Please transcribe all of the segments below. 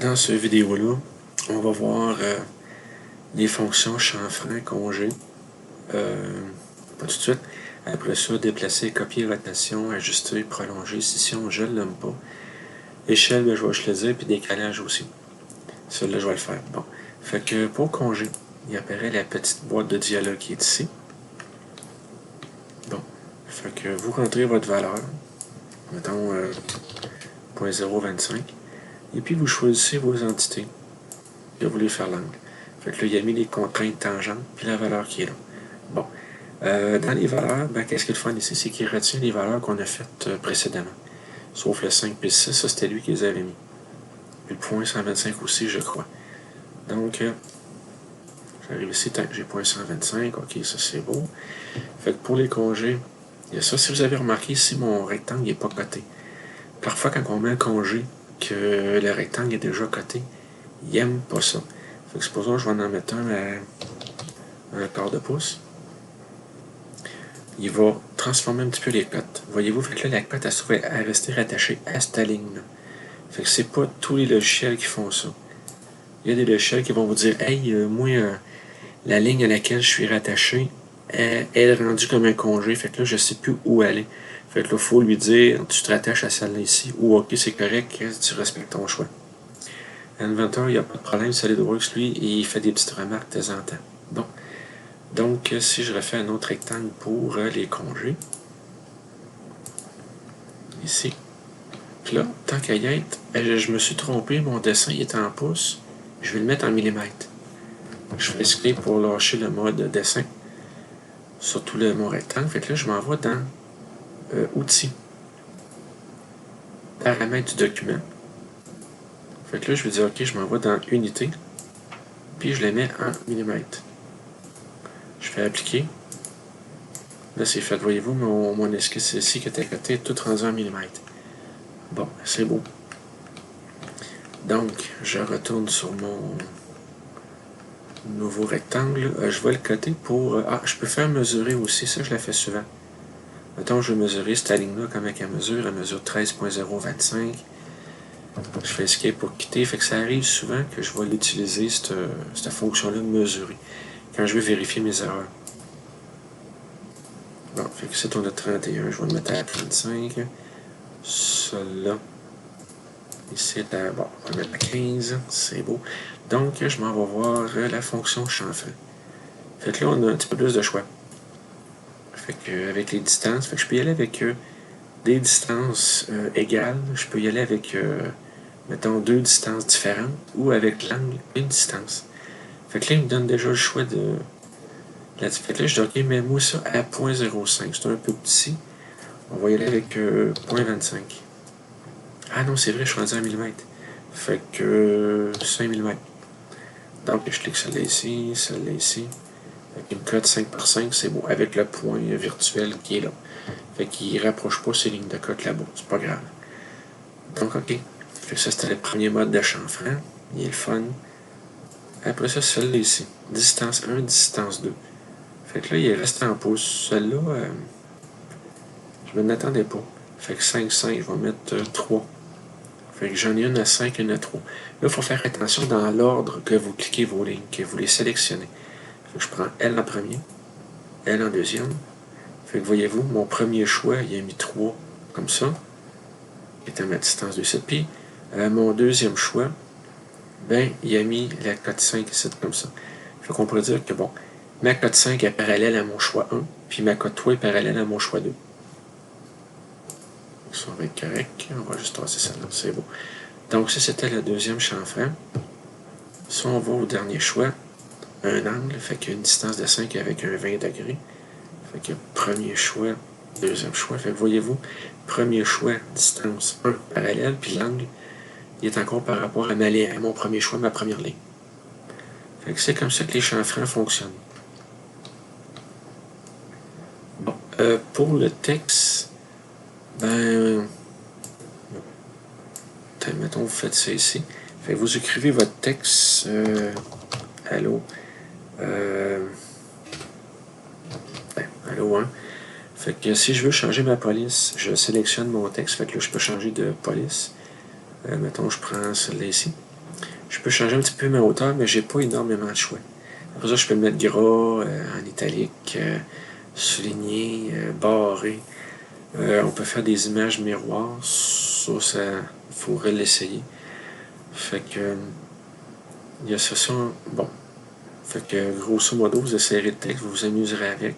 Dans cette vidéo-là, on va voir les fonctions chanfrein, congé. Pas tout de suite. Après ça, déplacer, copier, rotation, ajuster, prolonger, scission, je ne l'aime pas. Échelle, je vais le dire, puis décalage aussi. Celui-là, je vais le faire. Bon. Fait que pour congé, il apparaît la petite boîte de dialogue qui est ici. Bon. Fait que vous rentrez votre valeur, mettons 0.025, et puis vous choisissez vos entités que vous voulez faire l'angle. Fait que là, il a mis les contraintes tangentes, puis la valeur qui est là. Bon. Dans les valeurs, qu'est-ce qu'il faut ici? C'est qu'il retient les valeurs qu'on a faites précédemment. Sauf le 5 et le 6, ça c'était lui qui les avait mis. Puis le point 125 aussi, je crois. Donc, j'arrive ici, j'ai point 125, ok, ça c'est beau. Fait que pour les congés, il y a ça. Si vous avez remarqué ici, mon rectangle n'est pas coté. Parfois, quand on met un congé, que le rectangle est déjà coté, il n'aime pas ça. Fait que supposons que je vais en mettre un à un quart de pouce. Il va transformer un petit peu les cotes. Voyez-vous, fait que là, la cote, elle se trouve à rester rattachée à cette ligne-là. Fait que c'est pas tous les logiciels qui font ça. Il y a des logiciels qui vont vous dire, hey, moi, la ligne à laquelle je suis rattaché, elle est rendue comme un congé. Fait que là, je sais plus où aller. Fait que là, il faut lui dire, tu te rattaches à celle-là ici, ou ok, c'est correct, tu respectes ton choix. Inventor, il n'y a pas de problème. SolidWorks, lui, il fait des petites remarques de temps en temps. Bon. Donc, si je refais un autre rectangle pour les congés, ici. Puis là, tant qu'à y être, je me suis trompé, mon dessin il est en pouces. Je vais le mettre en millimètres. Je fais escape pour lâcher le mode dessin. Surtout mon rectangle. Fait que là, je m'envoie dans Outils. Paramètres du document. Fait que là, je vais dire, ok, je m'envoie dans Unité. Puis je les mets en millimètres. Je fais appliquer. Là, c'est fait. Voyez-vous, mon esquisse ici qui était à côté est tout rendu en millimètres. Bon, c'est beau. Donc, je retourne sur mon nouveau rectangle. Je vais le coter pour... je peux faire mesurer aussi. Ça, je la fais souvent. Mettons, je vais mesurer cette ligne-là comme elle mesure. Elle mesure 13.025. Je fais escape pour quitter. Fait que ça arrive souvent que je vais utiliser cette fonction-là de mesurer quand je vais vérifier mes erreurs. Bon, fait que c'est on a 31. Je vais le mettre à 35. Celui-là. Ici, bon, on va mettre à 15. C'est beau. Donc, je m'en vais voir la fonction chanfrein. Fait que là, on a un petit peu plus de choix. Fait que avec les distances, fait que je peux y aller avec des distances égales. Je peux y aller avec, mettons, deux distances différentes ou avec l'angle, une distance. Fait que là, il me donne déjà le choix de... Fait que là, je dis, ok, mets-moi ça à 0.05. C'est un peu petit. On va y aller avec 0.25. Ah non, c'est vrai, je suis rendu en millimètres. Fait que 5 mm. Donc, je clique celle-là ici, celle-là ici. Fait qu'il me code 5 par 5, c'est beau. Avec le point virtuel qui est là. Fait qu'il ne rapproche pas ces lignes de cote là-bas. C'est pas grave. Donc, ok. Fait que ça, c'était le premier mode de chanfrein. Il est le fun. Après ça, celle-là ici. Distance 1, distance 2. Fait que là, il est resté en pouce. Celle-là, je ne m'attendais pas. Fait que 5, 5, je vais mettre 3. Fait que j'en ai une à 5 et une à 3. Là, il faut faire attention dans l'ordre que vous cliquez vos lignes, que vous les sélectionnez. Fait que je prends L en premier, L en deuxième. Fait que voyez-vous, mon premier choix, il a mis 3 comme ça, qui était ma distance de 7 pieds. Mon deuxième choix, il a mis la cote 5 ici comme ça. Fait qu'on pourrait dire que bon, ma cote 5 est parallèle à mon choix 1, puis ma cote 3 est parallèle à mon choix 2. Ça va être correct. On va juste tracer ça là. C'est beau. Donc, ça, c'était le deuxième chanfrein. Si on va au dernier choix, un angle, fait qu'il y a une distance de 5 avec un 20 degrés. Fait que premier choix, deuxième choix. Fait que voyez-vous, premier choix, distance 1 parallèle, puis l'angle, il est encore par rapport à mon premier choix, ma première ligne. Fait que c'est comme ça que les chanfreins fonctionnent. Bon, pour le texte, mettons, vous faites ça ici. Fait que vous écrivez votre texte, allô, allô, hein. Fait que si je veux changer ma police, je sélectionne mon texte. Fait que là, je peux changer de police. Mettons, je prends celle-là ici. Je peux changer un petit peu ma hauteur, mais j'ai pas énormément de choix. Après ça, je peux le mettre gras, en italique, souligné, barré. On peut faire des images miroirs. Ça, il faudrait l'essayer. Fait que, il y a ça. Bon. Fait que, grosso modo, vous essayerez le texte, vous vous amuserez avec.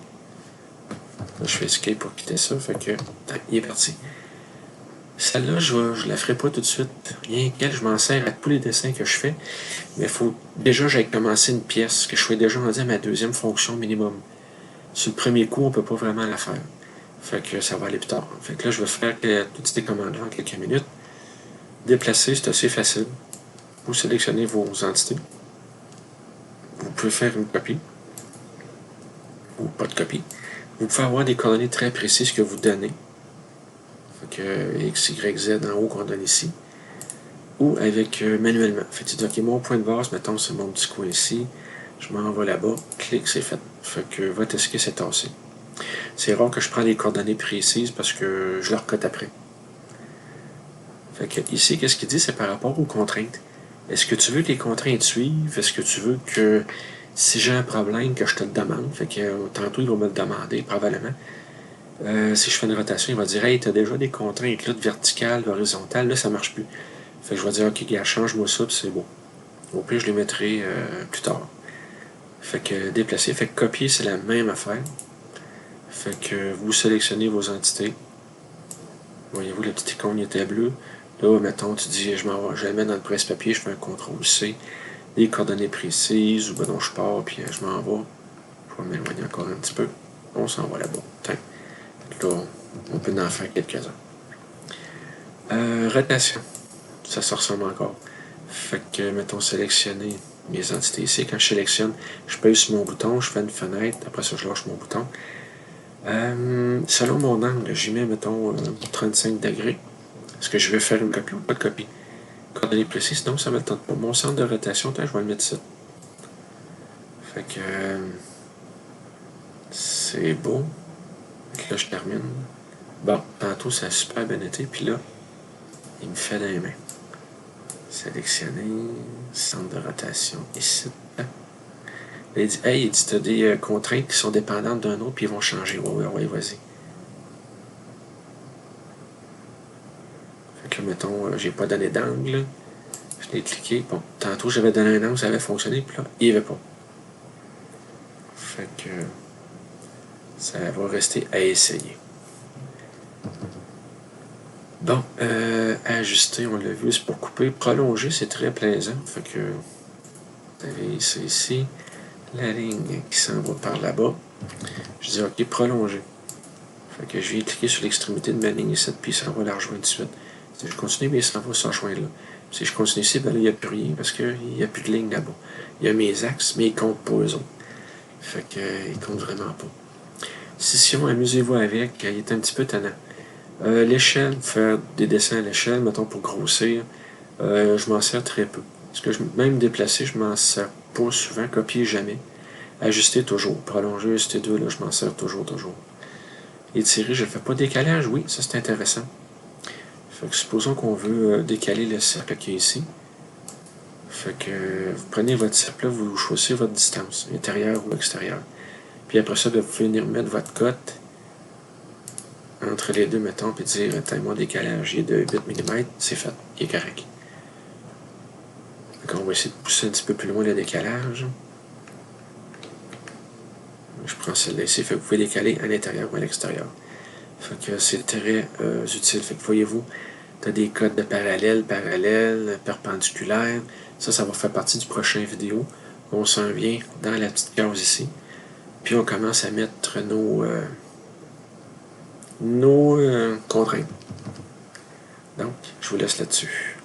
Là, je fais escape pour quitter ça. Fait que, il est parti. Celle-là, je la ferai pas tout de suite. Rien qu'elle, je m'en sers à tous les dessins que je fais. Mais il faut déjà que j'aille commencer une pièce, que je sois déjà rendu à ma deuxième fonction minimum. Sur le premier coup, on peut pas vraiment la faire. Fait que ça va aller plus tard. Fait que là, je vais faire toutes ces commandes-là en quelques minutes. Déplacer, c'est assez facile. Vous sélectionnez vos entités. Vous pouvez faire une copie. Ou pas de copie. Vous pouvez avoir des coordonnées très précises que vous donnez. Fait que X, Y, Z en haut qu'on donne ici. Ou avec manuellement. Fait que tu dis, OK, mon point de base, mettons, c'est mon petit coin ici. Je m'en vais là-bas. Clic, c'est fait. Fait que votre esquisse est tassé. C'est rare que je prends les coordonnées précises parce que je leur cote après. Fait que ici, qu'est-ce qu'il dit? C'est par rapport aux contraintes. Est-ce que tu veux que les contraintes suivent? Est-ce que tu veux que si j'ai un problème, que je te le demande? Fait que tantôt, il va me le demander, probablement. Si je fais une rotation, il va dire, hey, tu as déjà des contraintes là, de verticale, horizontale, là, ça marche plus. Fait que je vais dire, OK, gars, change-moi ça, puis c'est beau. Au pire, je les mettrai plus tard. Fait que déplacer, fait que copier, c'est la même affaire. Fait que vous sélectionnez vos entités. Voyez-vous, la petite icône était bleue. Là, mettons, tu dis, je la mets dans le presse-papier, je fais un CTRL-C, des coordonnées précises, ou ben non, je pars, puis je m'en vais. Je vais m'éloigner encore un petit peu. On s'en va là-bas. Là, on peut en faire quelques-uns. Rotation. Ça se ressemble encore. Fait que, mettons, sélectionner mes entités ici. Quand je sélectionne, je pèse sur mon bouton, je fais une fenêtre, après ça, je lâche mon bouton. Selon mon angle, j'y mets, mettons, 35 degrés. Est-ce que je vais faire une copie ou pas de copie? Coordonnées précises, sinon ça ne me tente pas. Mon centre de rotation, je vais le mettre ça. Fait que c'est beau. Là, je termine. Bon, tantôt, ça a super bien été, puis là, il me fait dans les mains. Sélectionner, centre de rotation, ici. Il dit, hey, tu as des contraintes qui sont dépendantes d'un autre, puis ils vont changer. Ouais, vas-y. Fait que, mettons, j'ai pas donné d'angle. Je l'ai cliqué. Bon, tantôt, j'avais donné un angle, ça avait fonctionné, puis là, il n'y avait pas. Fait que ça va rester à essayer. Bon, ajuster, on l'a vu, c'est pour couper. Prolonger, c'est très plaisant. Fait que vous avez ça ici. La ligne qui s'en va par là-bas. Je dis OK, prolonger. Fait que je viens cliquer sur l'extrémité de ma ligne ici, puis ça va la rejoindre tout de suite. Si je continue, mais ça va se rejoindre là. Si je continue ici, ben là, il n'y a plus rien parce qu'il n'y a plus de ligne là-bas. Il y a mes axes, mais ils ne comptent pas eux autres. Fait que ils ne comptent vraiment pas. Scission, amusez-vous avec, il est un petit peu tannant. L'échelle, faire des dessins à l'échelle, mettons pour grossir, je m'en sers très peu. Parce que même déplacer, je m'en sers pas souvent, copier jamais. Ajuster toujours. Prolonger, ajuster 2, là, je m'en sers toujours. Étirer, je ne fais pas. Décalage, oui, ça c'est intéressant. Fait que supposons qu'on veut décaler le cercle qui est ici. Fait que vous prenez votre cercle là, vous choisissez votre distance, intérieure ou extérieure. Puis après ça, vous pouvez venir mettre votre cote entre les deux, mettons, puis dire, mon décalage est de 8 mm, c'est fait, il est correct. Donc on va essayer de pousser un petit peu plus loin le décalage. Je prends celle-là ici, fait que vous pouvez décaler à l'intérieur ou à l'extérieur. Fait que c'est très utile. Fait que voyez-vous, tu as des codes de parallèle, perpendiculaire. Ça va faire partie du prochain vidéo. On s'en vient dans la petite case ici. Puis on commence à mettre nos contraintes. Donc, je vous laisse là-dessus.